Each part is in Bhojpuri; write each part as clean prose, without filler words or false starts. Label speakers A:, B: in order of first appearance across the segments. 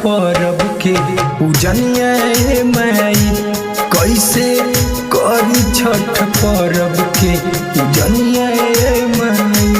A: परब के पूजनिया माई कैसे करी छठ परब के पूजनिया माई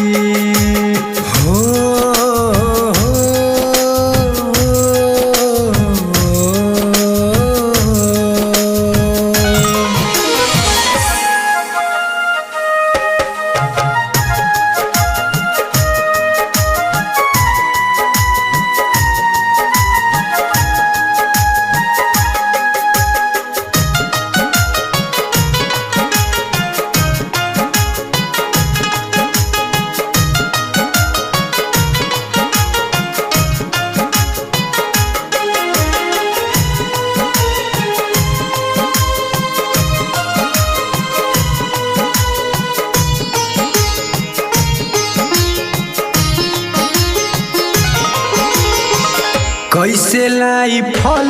A: कैसे लाई फल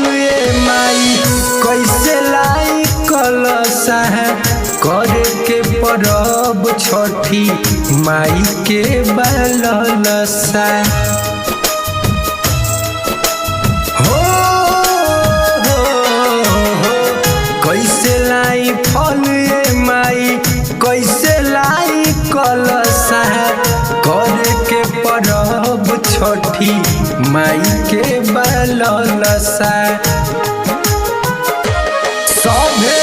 A: माई कैसे लाई कलशा करे के परब छठी माई के बलसा हो कैसे लाई फल माई कैसे लाई कलशा करे के परब छठी माई के बलसा सभे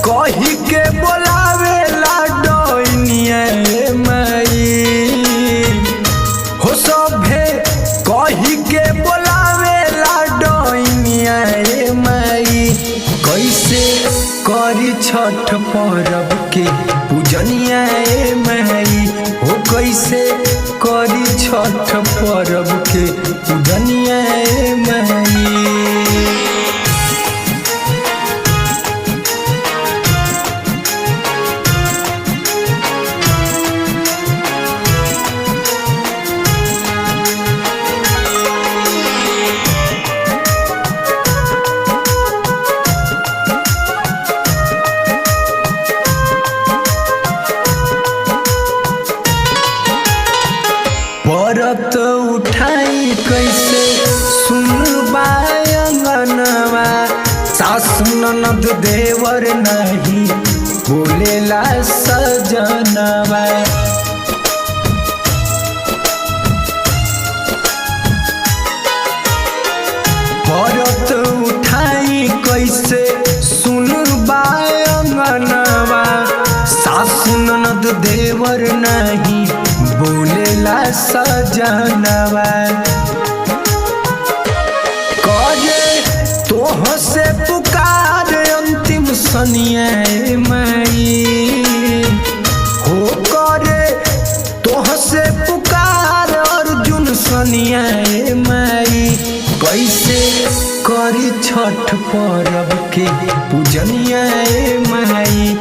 A: कही के बोलावे डोइनिया माई हो सभे कही के बोलावे डोइनिया माई कैसे करी छठ परब के पूजनिया माई हो कैसे करी छठ परब के पूजनिया माई परत उठाई कैसे सुनबा अंगनवा सासु ननद देवर नहीं बोलेला सजनवा परत उठाई कैसे सुनबा अंगनवा सासु ननद देवर नहीं बोलेला सजनवा करे तोह से पुकार अंतिम सनिया माई हो करे तोह से पुकार अर्जुन सनिया माई कैसे करी छठ परब के पूजनिया माई